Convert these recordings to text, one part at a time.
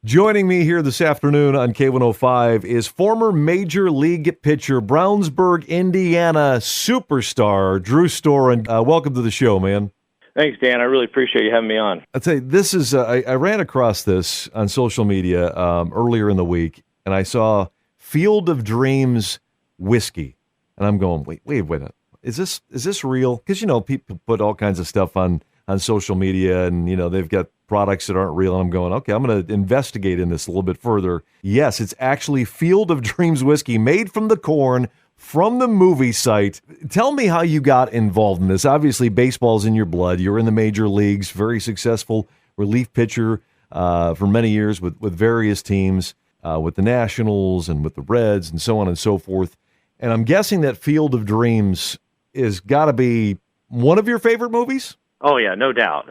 Joining me here this afternoon on K105 is former Major League pitcher, Brownsburg, Indiana superstar, Drew Storen. Welcome to the show, man. Thanks, Dan. I really appreciate you having me on. I'd say this is, I ran across this on social media earlier in the week, and I saw Field of Dreams whiskey. And I'm going, wait a minute. Is this real? Because, people put all kinds of stuff on social media, and, they've got products that aren't real. And I'm going, okay, I'm going to investigate in this a little bit further. Yes, it's actually Field of Dreams whiskey made from the corn from the movie site. Tell me how you got involved in this. Obviously, baseball's in your blood. You're in the major leagues, very successful relief pitcher for many years with various teams, with the Nationals and with the Reds and so on and so forth. And I'm guessing that Field of Dreams is got to be one of your favorite movies? Oh, yeah, no doubt.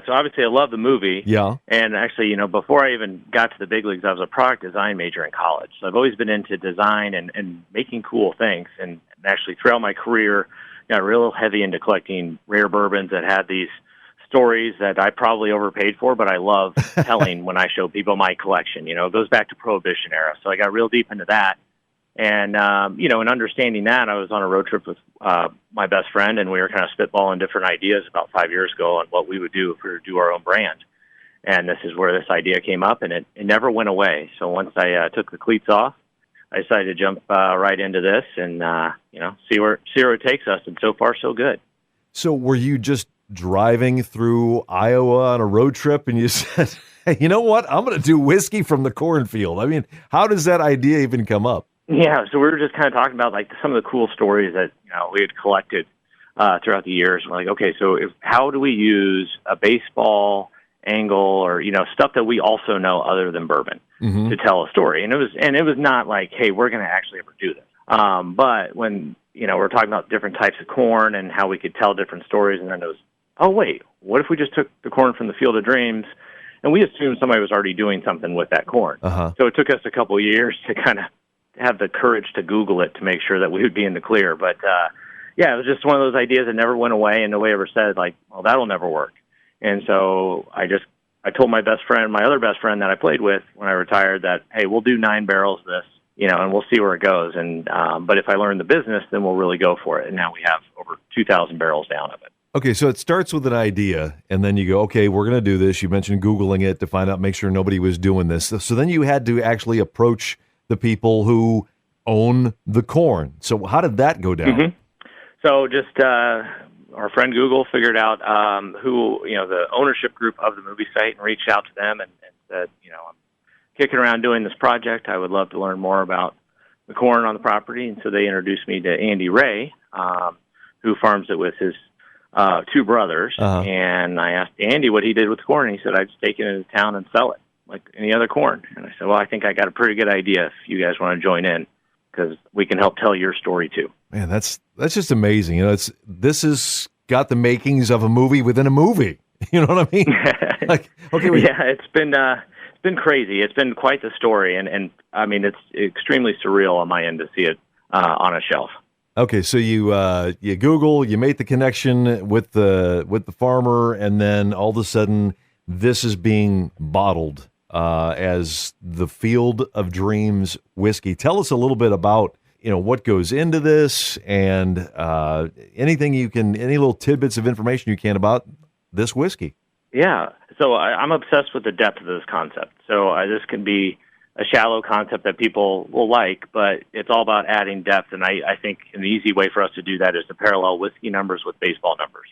So obviously I love the movie. Yeah. And actually, before I even got to the big leagues, I was a product design major in college. So I've always been into design and making cool things. And actually, throughout my career, got real heavy into collecting rare bourbons that had these stories that I probably overpaid for, but I love telling when I show people my collection. It goes back to Prohibition era. So I got real deep into that. And, in understanding that, I was on a road trip with my best friend, and we were kind of spitballing different ideas about 5 years ago on what we would do if we were to do our own brand. And this is where this idea came up, and it never went away. So once I took the cleats off, I decided to jump right into this and, see where it takes us. And so far, so good. So were you just driving through Iowa on a road trip, and you said, hey, you know what? I'm going to do whiskey from the cornfield. I mean, how does that idea even come up? Yeah, so we were just kind of talking about some of the cool stories that we had collected throughout the years. We're like, okay, so how do we use a baseball angle or stuff that we also know other than bourbon to tell a story? And it was not like, hey, we're going to actually ever do this. But when we're talking about different types of corn and how we could tell different stories, and then it was, oh wait, what if we just took the corn from the Field of Dreams? And we assumed somebody was already doing something with that corn. So it took us a couple of years to kind of have the courage to Google it to make sure that we would be in the clear. But, it was just one of those ideas that never went away, and nobody ever said, well, that'll never work. And so I told my other best friend that I played with when I retired that, hey, we'll do 9 barrels of this, and we'll see where it goes. And but if I learn the business, then we'll really go for it. And now we have over 2,000 barrels down of it. Okay, so it starts with an idea, and then you go, okay, we're going to do this. You mentioned Googling it to find out, make sure nobody was doing this. So then you had to actually approach the people who own the corn. So how did that go down? So just our friend Google figured out who, the ownership group of the movie site, and reached out to them and said, I'm kicking around doing this project. I would love to learn more about the corn on the property. And so they introduced me to Andy Ray, who farms it with his 2 brothers. And I asked Andy what he did with the corn, and he said, I'd just take it into town and sell it like any other corn. And I said, well, I think I got a pretty good idea if you guys want to join in, because we can help tell your story too. Man, that's just amazing. This has got the makings of a movie within a movie. You know what I mean? It's been crazy. It's been quite the story, and I mean, it's extremely surreal on my end to see it on a shelf. Okay, so you Google, you make the connection with the farmer, and then all of a sudden, this is being bottled as the Field of Dreams whiskey. Tell us a little bit about what goes into this, and any little tidbits of information you can about this whiskey. Yeah, so I'm obsessed with the depth of this concept. So this can be a shallow concept that people will like, but it's all about adding depth. And I think an easy way for us to do that is to parallel whiskey numbers with baseball numbers.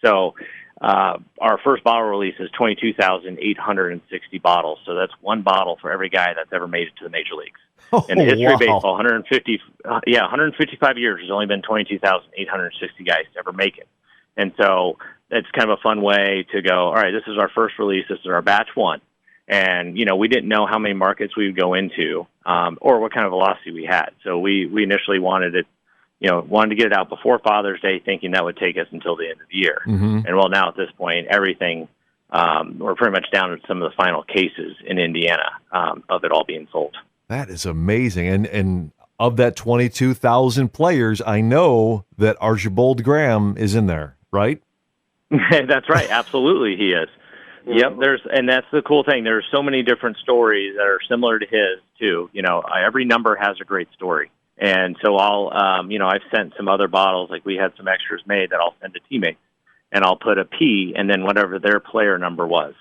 So our first bottle release is 22,860 bottles. So that's 1 bottle for every guy that's ever made it to the major leagues. In the history of baseball, 155 years, there's only been 22,860 guys to ever make it. And so it's kind of a fun way to go, all right, this is our first release. This is our batch 1. And, we didn't know how many markets we would go into or what kind of velocity we had. So we initially wanted to get it out before Father's Day, thinking that would take us until the end of the year. And well, now at this point, everything, we're pretty much down to some of the final cases in Indiana of it all being sold. That is amazing. And of that 22,000 players, I know that Archibald Graham is in there, right? That's right. Absolutely, he is. Yep, and that's the cool thing. There's so many different stories that are similar to his too. Every number has a great story, and so I've sent some other bottles. Like we had some extras made that I'll send to teammates, and I'll put a P and then whatever their player number was,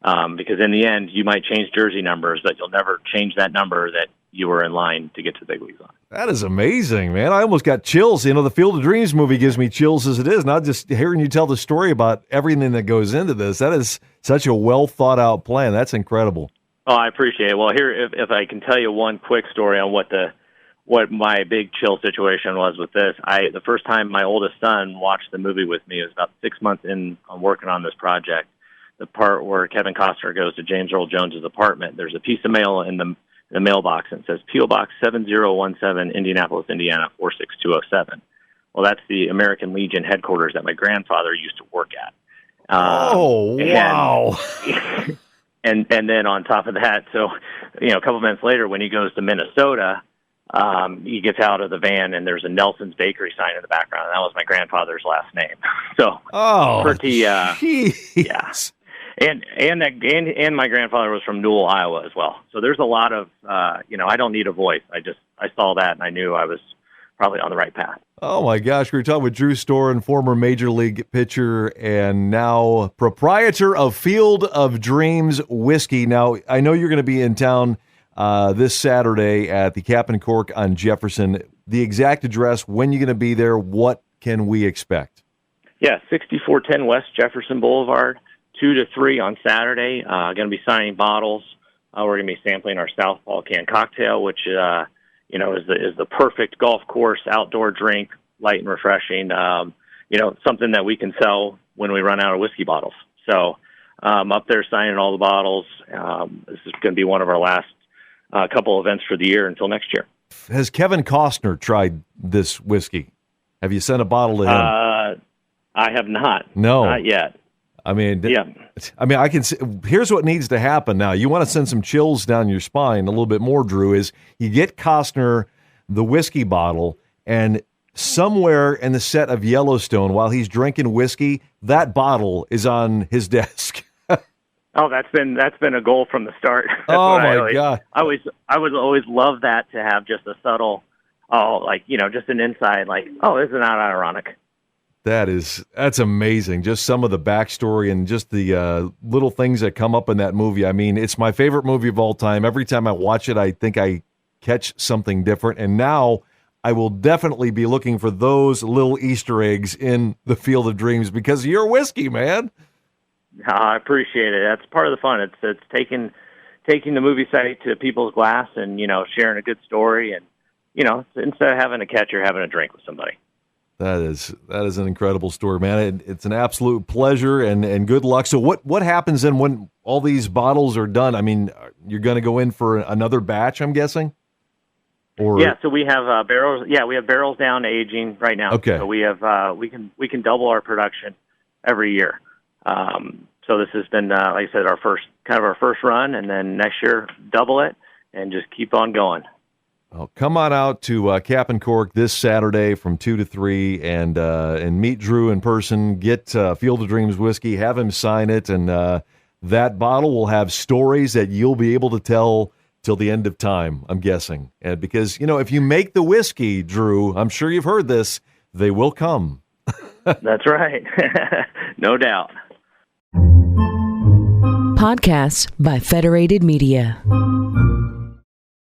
because in the end you might change jersey numbers, but you'll never change that number that you were in line to get to the big leagues on. That is amazing, man. I almost got chills. The Field of Dreams movie gives me chills as it is. Not just hearing you tell the story about everything that goes into this. That is such a well thought out plan. That's incredible. Oh, I appreciate it. Well, here, if I can tell you one quick story on what my big chill situation was with this. The first time my oldest son watched the movie with me, it was about 6 months in on working on this project. The part where Kevin Costner goes to James Earl Jones's apartment, there's a piece of mail in the mailbox and says P.O. Box 7017, Indianapolis, Indiana 46207. Well, that's the American Legion headquarters that my grandfather used to work at. Wow. And then on top of that, so a couple minutes later when he goes to Minnesota, he gets out of the van and there's a Nelson's Bakery sign in the background. And that was my grandfather's last name. So pretty, yeah. And my grandfather was from Newell, Iowa as well. So there's a lot of, I don't need a voice. I saw that and I knew I was probably on the right path. Oh my gosh. We were talking with Drew Storen, former Major League pitcher and now proprietor of Field of Dreams Whiskey. Now, I know you're going to be in town this Saturday at the Cap and Cork on Jefferson. The exact address, when you're going to be there, what can we expect? Yeah, 6410 West Jefferson Boulevard. 2 to 3 on Saturday. Going to be signing bottles. We're going to be sampling our Southpaw Can cocktail, which is the perfect golf course outdoor drink, light and refreshing. Something that we can sell when we run out of whiskey bottles. So up there signing all the bottles. This is going to be one of our last couple events for the year until next year. Has Kevin Costner tried this whiskey? Have you sent a bottle to him? I have not. No, not yet. I mean, I can see, here's what needs to happen now. You want to send some chills down your spine a little bit more, Drew, is you get Costner the whiskey bottle, and somewhere in the set of Yellowstone, while he's drinking whiskey, that bottle is on his desk. Oh, that's been a goal from the start. Oh my God. I would always love that, to have just a subtle, just an inside, isn't that ironic? That's amazing. Just some of the backstory and just the little things that come up in that movie. I mean, it's my favorite movie of all time. Every time I watch it, I think I catch something different. And now I will definitely be looking for those little Easter eggs in the Field of Dreams because of your whiskey, man. I appreciate it. That's part of the fun. It's taking the movie site to people's glass and, sharing a good story. And, instead of having a catch, you're having a drink with somebody. That is an incredible story, man. It's an absolute pleasure and good luck. So what happens then when all these bottles are done? I mean, you're going to go in for another batch, I'm guessing? Yeah, so we have barrels. Yeah, we have barrels down to aging right now. Okay. So we have we can double our production every year. So this has been like I said, our first run, and then next year double it and just keep on going. Well, come on out to Cap and Cork this Saturday from 2 to 3 and meet Drew in person. Get Field of Dreams whiskey, have him sign it, and that bottle will have stories that you'll be able to tell till the end of time, I'm guessing. And because, if you make the whiskey, Drew, I'm sure you've heard this, they will come. That's right. No doubt. Podcasts by Federated Media.